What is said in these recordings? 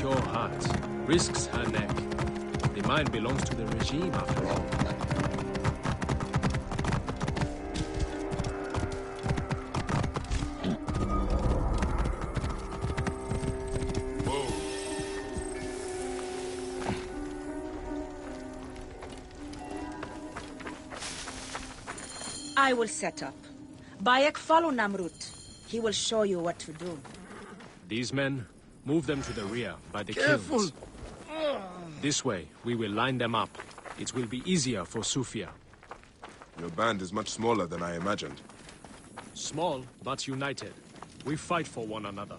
pure heart, risks her neck. The mine belongs to the regime, after all. I will set up. Bayek, follow Namrut. He will show you what to do. These men, move them to the rear, by the Careful. kilns. This way, we will line them up. It will be easier for Sufia. Your band is much smaller than I imagined. Small, but united. We fight for one another.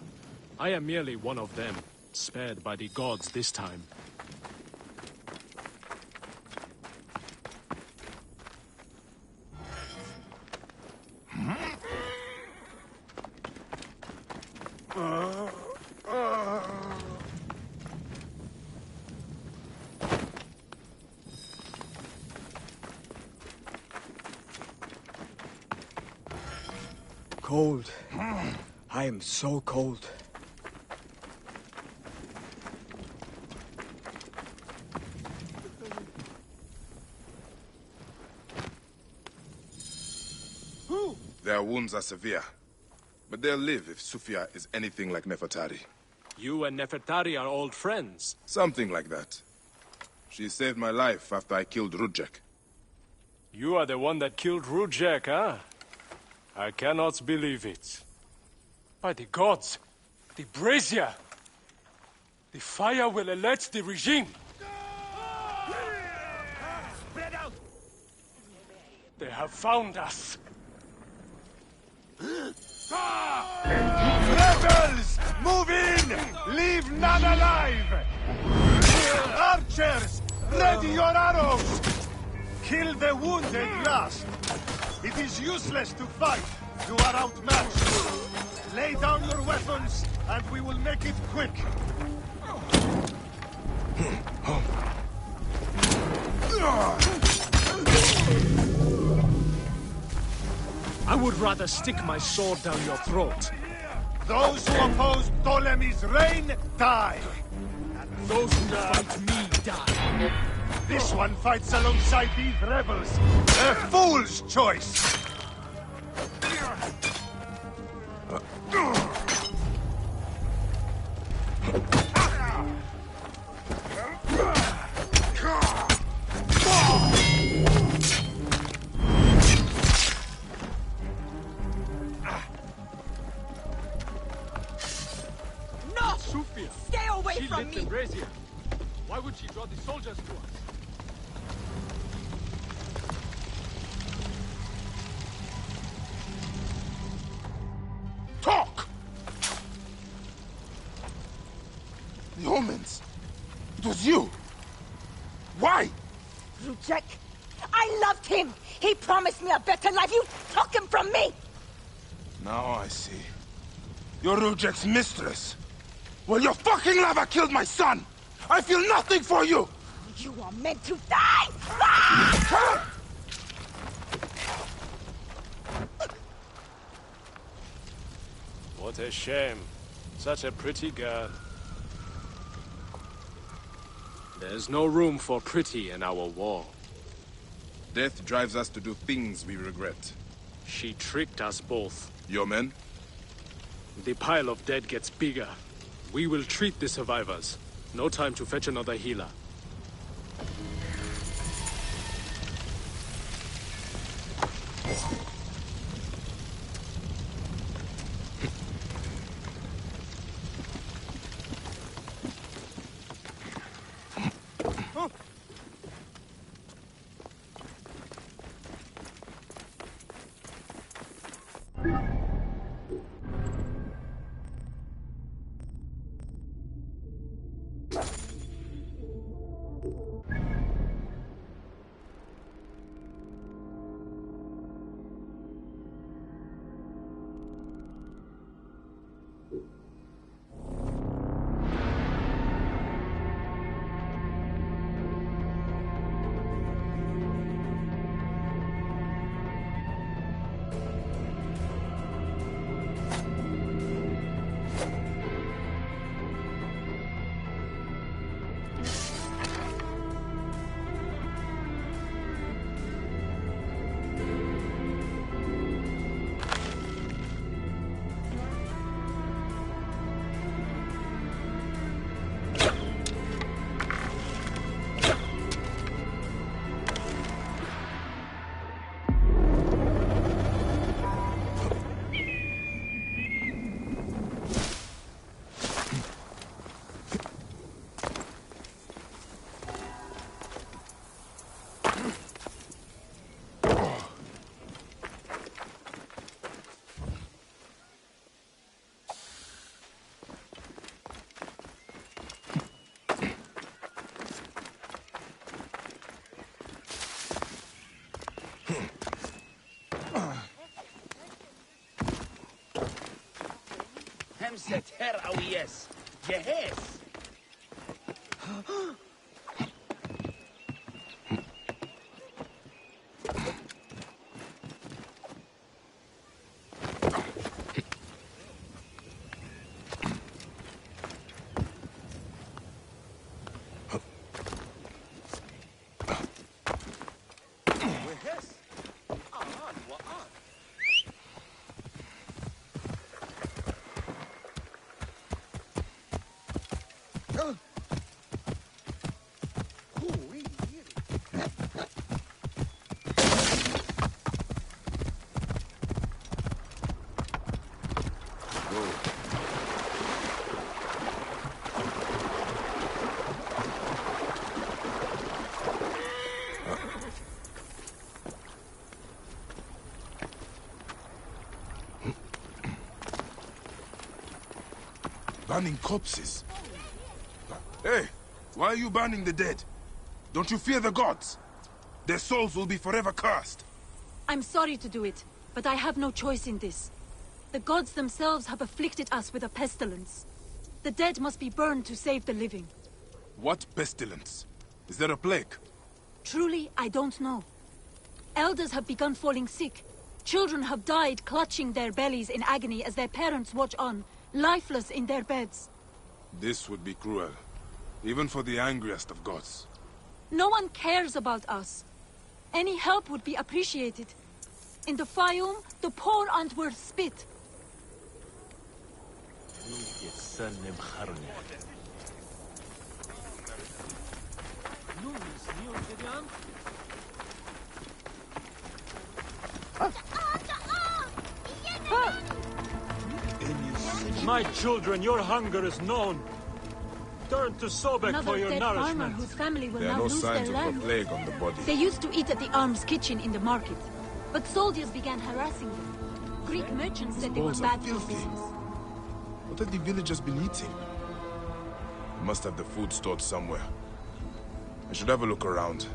I am merely one of them, spared by the gods this time. Cold. I am so cold. Their wounds are severe, but they'll live if Sufia is anything like Nefertari. You and Nefertari are old friends. Something like that. She saved my life after I killed Rudjek. You are the one that killed Rudjek, huh? I cannot believe it. By the gods, the brazier! The fire will alert the regime! Spread out! They have found us! Rebels! Move in! Leave none alive! Archers! Ready your arrows! Kill the wounded last! It is useless to fight. You are outmatched. Lay down your weapons, and we will make it quick. I would rather stick my sword down your throat. Those who oppose Ptolemy's reign, die. And those who fight me, die. This one fights alongside these rebels. A fool's choice! No! Sufia! Stay away She from lit me! the brazier. Why would she draw the soldiers to us? Talk! The omens. It was you. Why? Rujek, I loved him! He promised me a better life! You took him from me! Now I see. You're Rudjek's mistress. Well, your fucking lava killed my son! I feel nothing for you! You are meant to die! Ah! What a shame. Such a pretty girl. There's no room for pretty in our war. Death drives us to do things we regret. She tricked us both. Your men? The pile of dead gets bigger. We will treat the survivors. No time to fetch another healer. ستر أو يس جهاز. Burning corpses. Hey, why are you burning the dead? Don't you fear the gods? Their souls will be forever cursed. I'm sorry to do it, but I have no choice in this. The gods themselves have afflicted us with a pestilence. The dead must be burned to save the living. What pestilence? Is there a plague? Truly, I don't know. Elders have begun falling sick. Children have died clutching their bellies in agony as their parents watch on, lifeless in their beds. This would be cruel, even for the angriest of gods. No one cares about us. Any help would be appreciated. In the Fayoum, the poor aren't worth spit. My children, your hunger is known. Turn to Sobek Another for your dead farmer nourishment. whose family will There are now no lose signs their of a land. plague on the body. They used to eat at the arms kitchen in the market, but soldiers began harassing them. Greek merchants said they were Balls are bad for filthy. business. What have the villagers been eating? They must have the food stored somewhere. I should have a look around.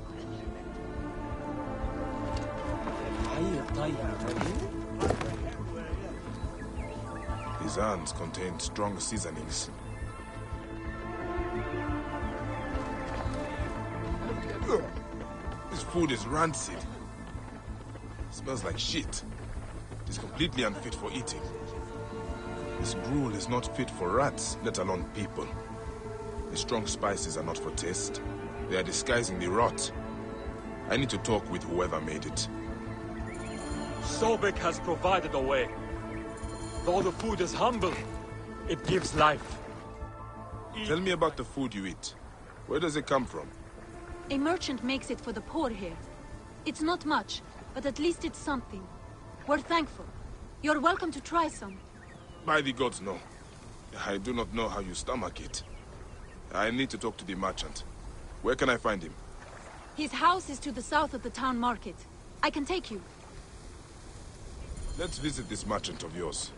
These urns contain strong seasonings. Ugh. This food is rancid. Smells like shit. It is completely unfit for eating. This gruel is not fit for rats, let alone people. The strong spices are not for taste. They are disguising the rot. I need to talk with whoever made it. Sobek has provided a way. Though the food is humble, it gives life. Tell me about the food you eat. Where does it come from? A merchant makes it for the poor here. It's not much, but at least it's something. We're thankful. You're welcome to try some. By the gods, no. I do not know how you stomach it. I need to talk to the merchant. Where can I find him? His house is to the south of the town market. I can take you. Let's visit this merchant of yours.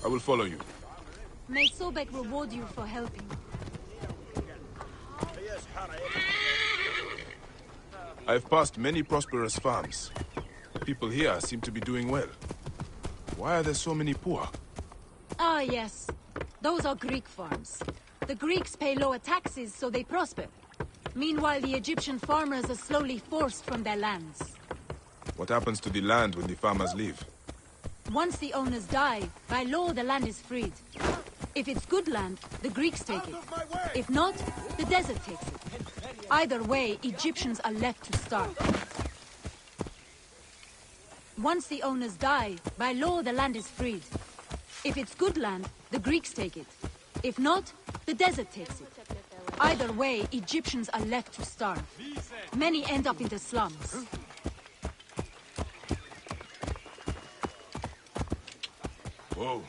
I will follow you. May Sobek reward you for helping. I've passed many prosperous farms. People here seem to be doing well. Why are there so many poor? Ah, yes. Those are Greek farms. The Greeks pay lower taxes, so they prosper. Meanwhile, the Egyptian farmers are slowly forced from their lands. What happens to the land when the farmers leave? Once the owners die, by law the land is freed. If it's good land, the Greeks take it. If not, the desert takes it. Either way, Egyptians are left to starve. Once the owners die, by law the land is freed. If it's good land, the Greeks take it. If not, the desert takes it. Either way, Egyptians are left to starve. Many end up in the slums. Whoa.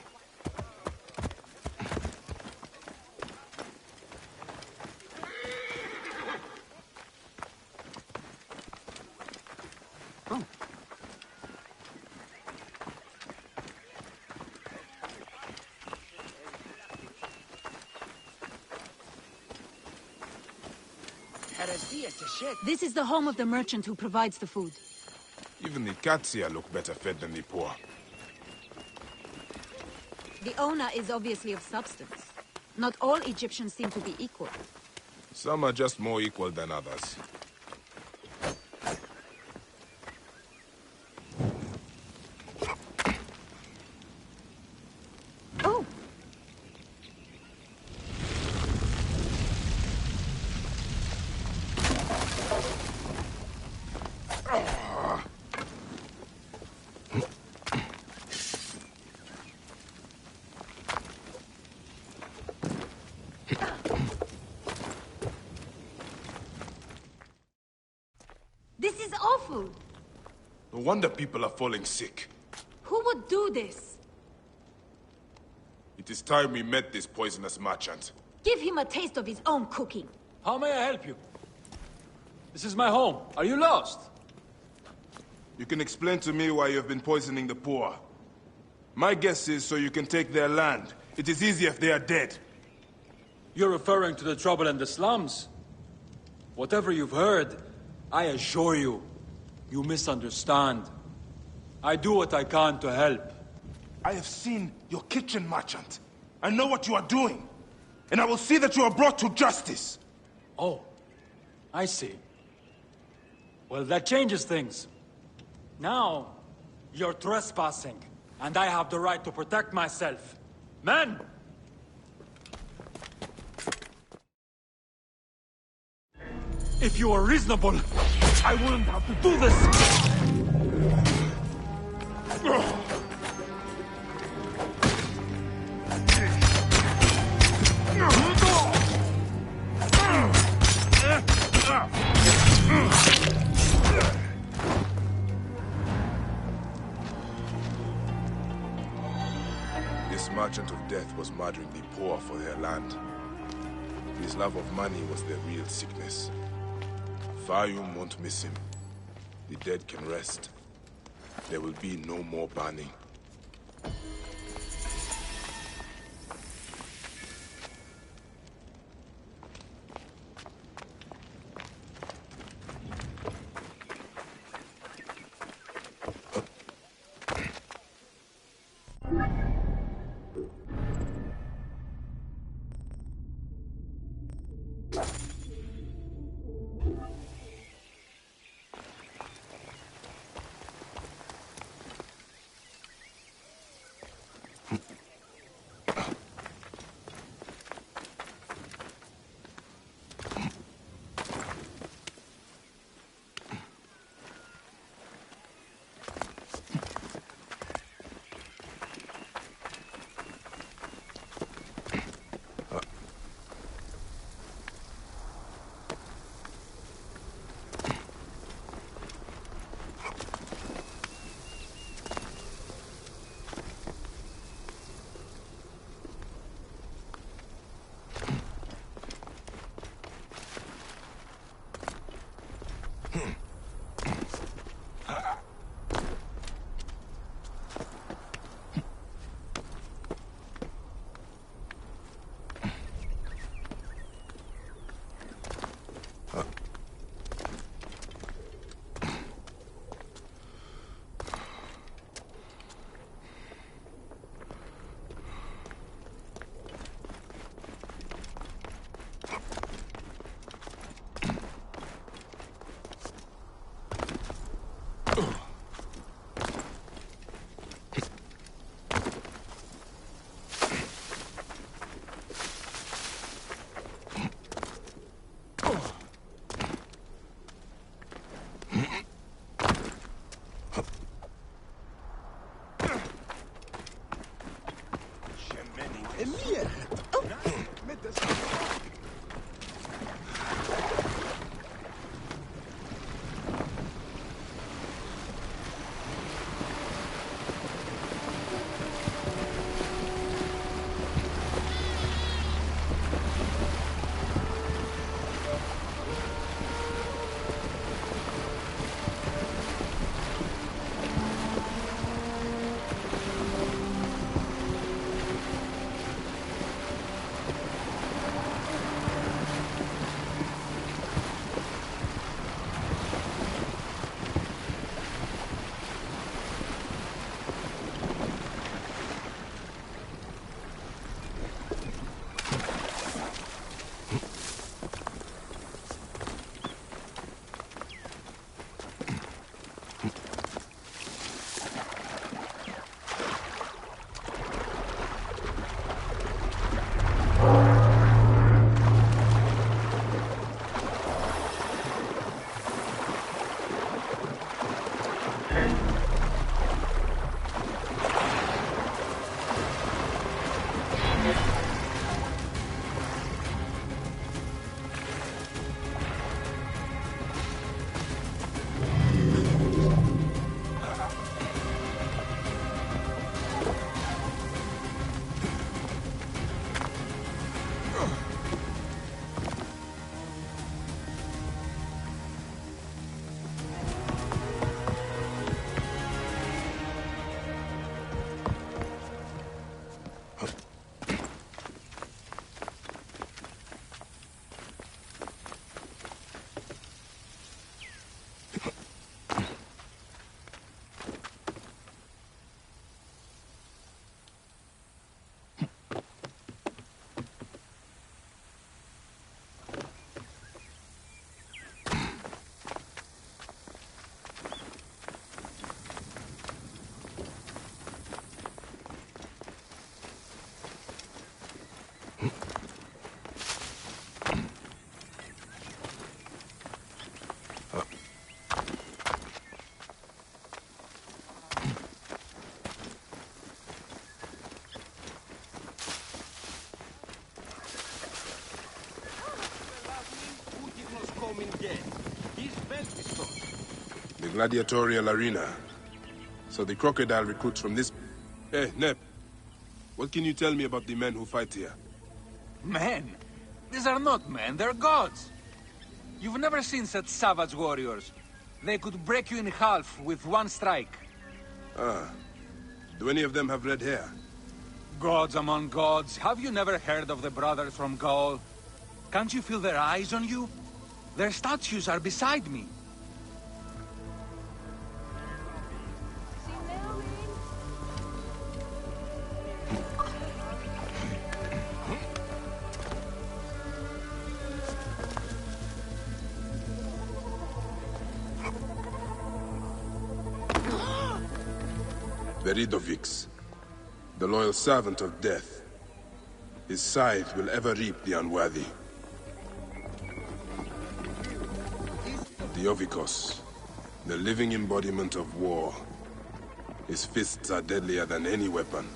This is the home of the merchant who provides the food. Even the cats here look better fed than the poor. The owner is obviously of substance. Not all Egyptians seem to be equal. Some are just more equal than others. Oh! This is awful! No wonder people are falling sick. Who would do this? It is time we met this poisonous merchant. Give him a taste of his own cooking. How may I help you? This is my home. Are you lost? You can explain to me why you have been poisoning the poor. My guess is so you can take their land. It is easy if they are dead. You're referring to the trouble in the slums? Whatever you've heard, I assure you, you misunderstand. I do what I can to help. I have seen your kitchen merchant. I know what you are doing. And I will see that you are brought to justice. Oh, I see. Well, that changes things. Now, you're trespassing, and I have the right to protect myself. Men! If you are reasonable, I wouldn't have to do this! This merchant of death was murdering the poor for their land. His love of money was their real sickness. Fayum won't miss him. The dead can rest. There will be no more burning. The gladiatorial arena. So the crocodile recruits from this... Hey, Nep. What can you tell me about the men who fight here? Men? These are not men, they're gods. You've never seen such savage warriors. They could break you in half with one strike. Ah. Do any of them have red hair? Gods among gods, have you never heard of the brothers from Gaul? Can't you feel their eyes on you? Their statues are beside me. Veridovix, the loyal servant of death. His scythe will ever reap the unworthy. Diovikos, the living embodiment of war. His fists are deadlier than any weapon.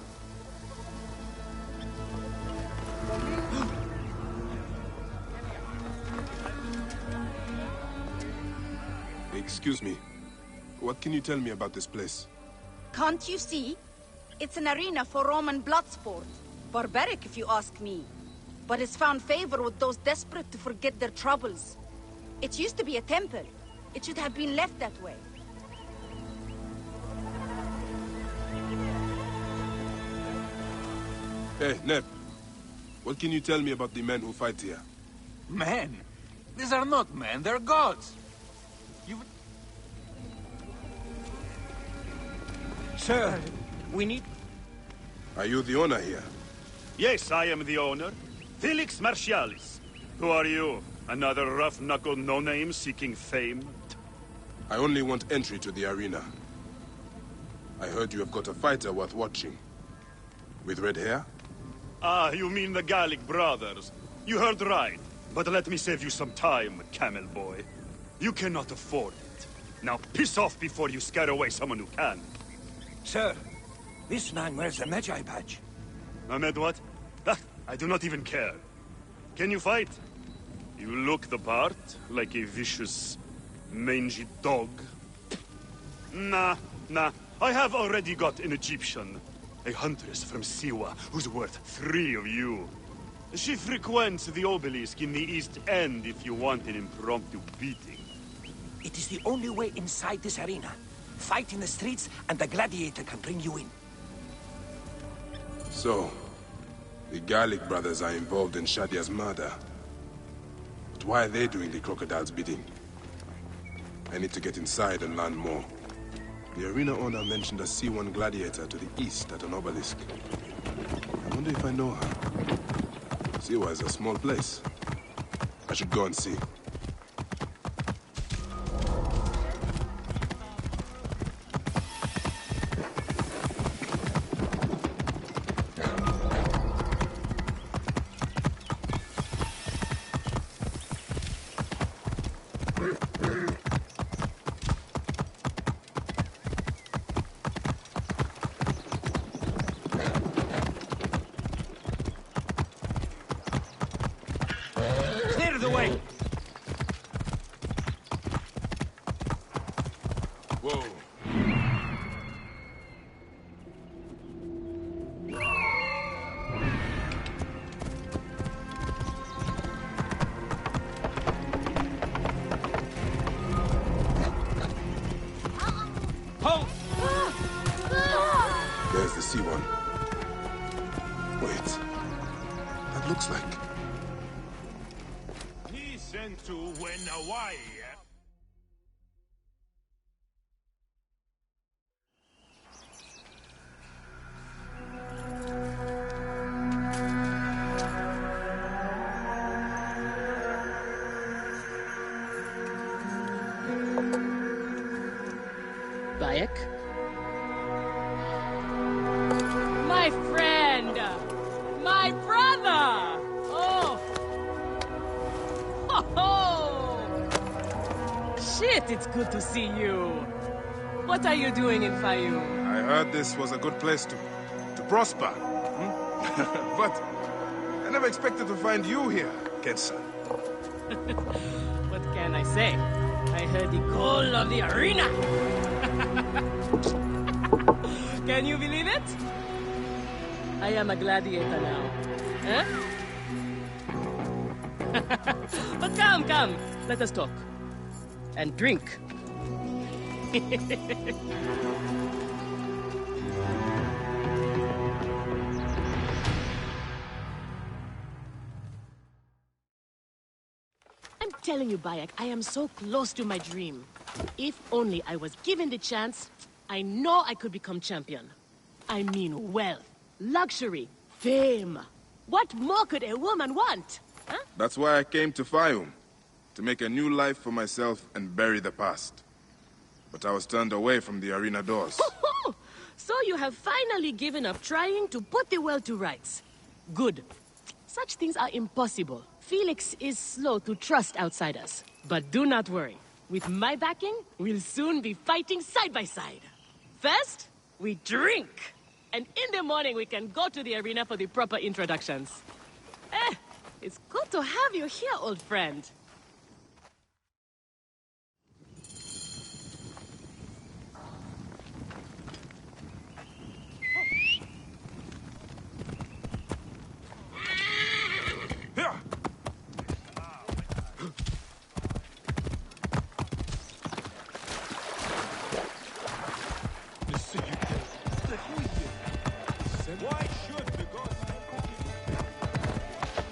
Excuse me. What can you tell me about this place? Can't you see? It's an arena for Roman blood sport. Barbaric, if you ask me. But it's found favor with those desperate to forget their troubles. It used to be a temple. It should have been left that way. Hey, Nep. What can you tell me about the men who fight here? Men? These are not men, they're gods. Sir, we need... Are you the owner here? Yes, I am the owner. Felix Martialis. Who are you? Another rough-knuckle no-name seeking fame? I only want entry to the arena. I heard you have got a fighter worth watching. With red hair? Ah, you mean the Gallic brothers. You heard right. But let me save you some time, camel boy. You cannot afford it. Now piss off before you scare away someone who can. Sir, this man wears the Magi badge. Ahmed, what? Ah, I do not even care. Can you fight? You look the part, like a vicious, mangy dog. Nah. I have already got an Egyptian. A huntress from Siwa, who's worth 3 of you. She frequents the obelisk in the East End if you want an impromptu beating. It is the only way inside this arena. Fight in the streets, and the gladiator can bring you in. So, the Gallic brothers are involved in Shadia's murder. But why are they doing the crocodile's bidding? I need to get inside and learn more. The arena owner mentioned a C1 gladiator to the east at an obelisk. I wonder if I know her. Siwa is a small place. I should go and see. Clear the way! Whoa. Halt! There's the C1. Wait. That looks like... Listen to when Hawaii. Bayek? My friend! My brother! Oh! Oh! Shit, it's good to see you. What are you doing in Fayoum? I heard this was a good place to prosper. But I never expected to find you here, Kensa. What can I say? I heard the call of the arena. Can you believe it? I am a gladiator now. Huh? But come. Let us talk. And drink. I'm telling you, Bayek, I am so close to my dream. If only I was given the chance, I know I could become champion. I mean wealth, luxury, fame. What more could a woman want? Huh? That's why I came to Fayum. To make a new life for myself and bury the past. But I was turned away from the arena doors. So you have finally given up trying to put the world to rights. Good. Such things are impossible. Felix is slow to trust outsiders. But do not worry. With my backing, we'll soon be fighting side by side. First, we drink. And in the morning, we can go to the arena for the proper introductions. It's good to have you here, old friend. Why should the gods...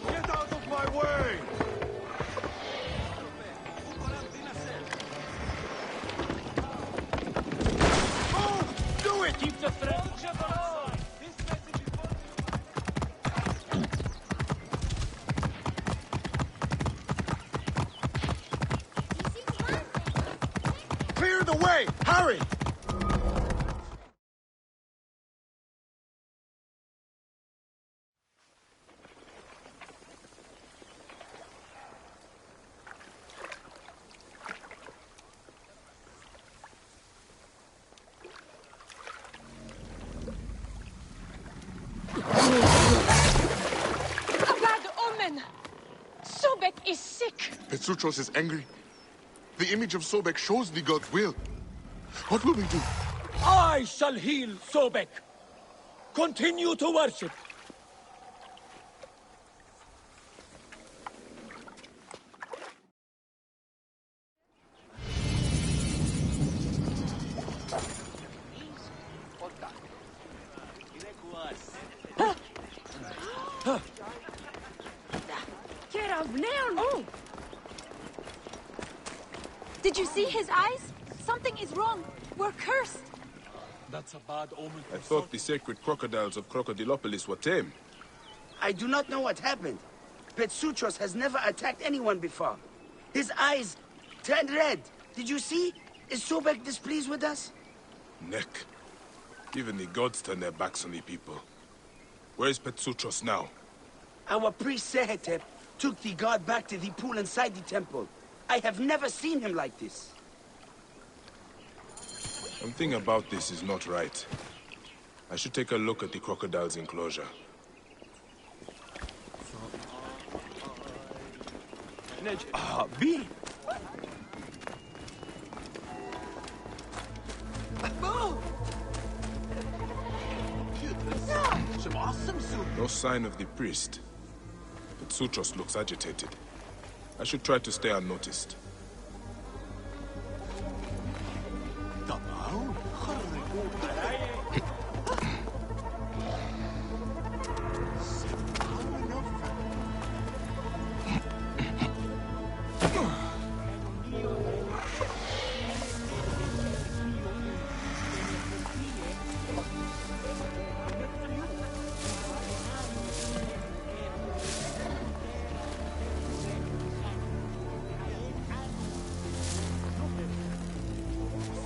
Get out of my way! Move! Do it! Keep the threat. Clear the way! Hurry! Sobek is sick. Petsuchos is angry. The image of Sobek shows the god's will. What will we do? I shall heal Sobek. Continue to worship. Oh. Did you see his eyes? Something is wrong. We're cursed. That's a bad omen. I thought the sacred crocodiles of Crocodilopolis were tame. I do not know what happened. Petsuchos has never attacked anyone before. His eyes turned red. Did you see? Is Sobek displeased with us? Neck. Even the gods turn their backs on the people. Where is Petsuchos now? Our priest Sehetep took the god back to the pool inside the temple. I have never seen him like this. Something about this is not right. I should take a look at the crocodile's enclosure. B! No sign of the priest. But Petsuchos looks agitated. I should try to stay unnoticed.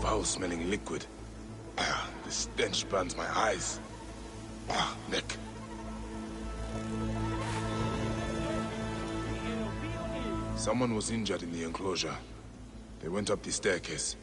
Foul-smelling liquid. The stench burns my eyes. Neck. Someone was injured in the enclosure. They went up the staircase.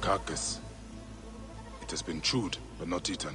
carcass. It has been chewed, but not eaten.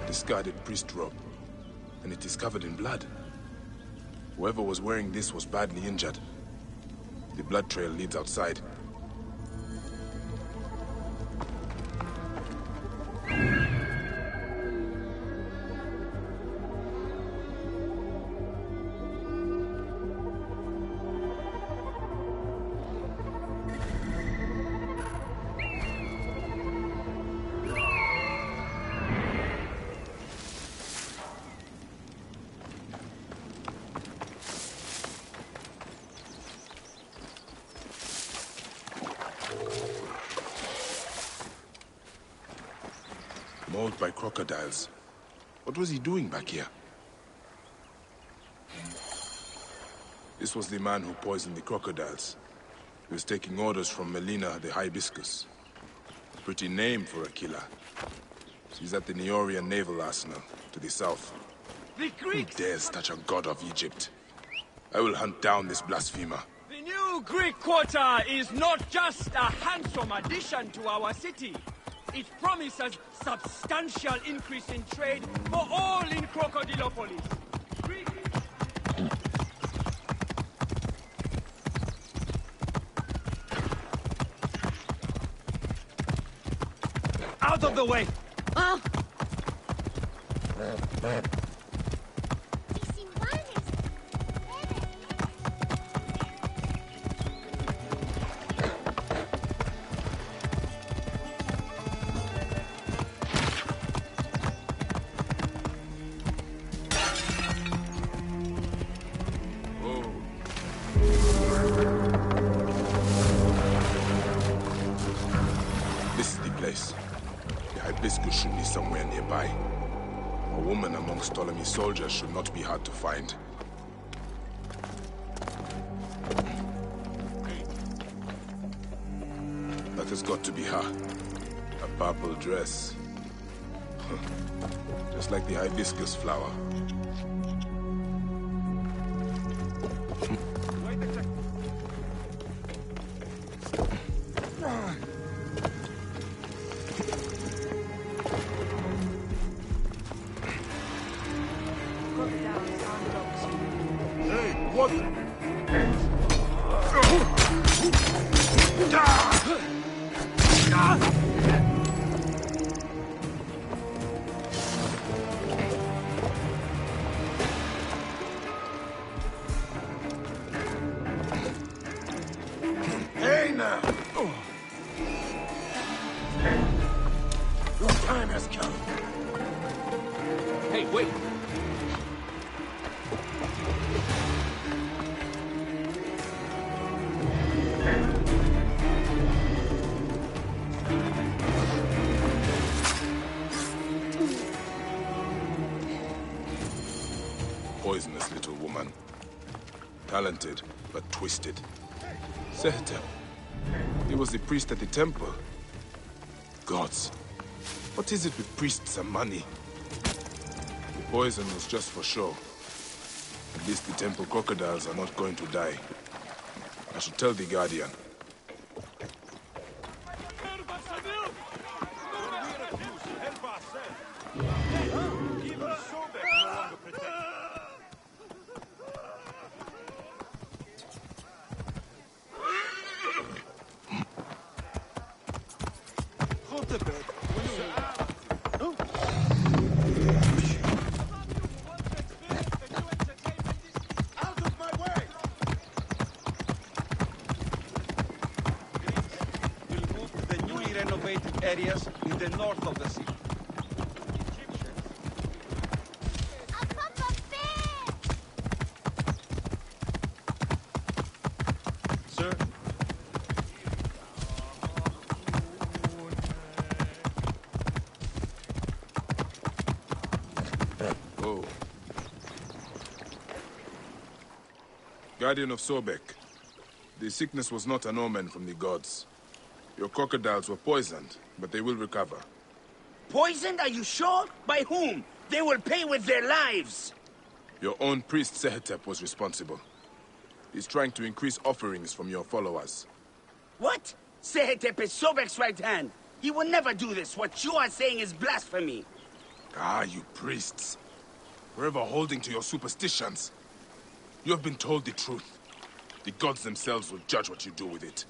Discarded priest robe, and it is covered in blood. Whoever was wearing this was badly injured. The blood trail leads outside. Mauled by crocodiles. What was he doing back here? This was the man who poisoned the crocodiles. He was taking orders from Melina the Hibiscus. Pretty name for a killer. She's at the Neorian Naval Arsenal, to the south. The Greeks! Who dares touch a god of Egypt? I will hunt down this blasphemer. The new Greek quarter is not just a handsome addition to our city. It promises substantial increase in trade for all in Crocodilopolis. Out of the way! Ah! This is the place. The hibiscus should be somewhere nearby. A woman amongst Ptolemy's soldiers should not be hard to find. That has got to be her. A purple dress. Just like the hibiscus flower. Hey, what? Hey now! Your time has come. Hey, wait! Poisonous little woman. Talented, but twisted. Sehte. He was the priest at the temple. Gods. What is it with priests and money? The poison was just for show. At least the temple crocodiles are not going to die. I should tell the Guardian. a bit. Out of my way! We'll move to the newly renovated areas in the north of the city. Sir? Oh. Guardian of Sobek. The sickness was not an omen from the gods. Your crocodiles were poisoned, but they will recover. Poisoned? Are you sure? By whom? They will pay with their lives! Your own priest Sehetep was responsible. He's trying to increase offerings from your followers. What? Sehetep is Sobek's right hand. He will never do this. What you are saying is blasphemy. Ah, you priests. Forever holding to your superstitions. You have been told the truth. The gods themselves will judge what you do with it.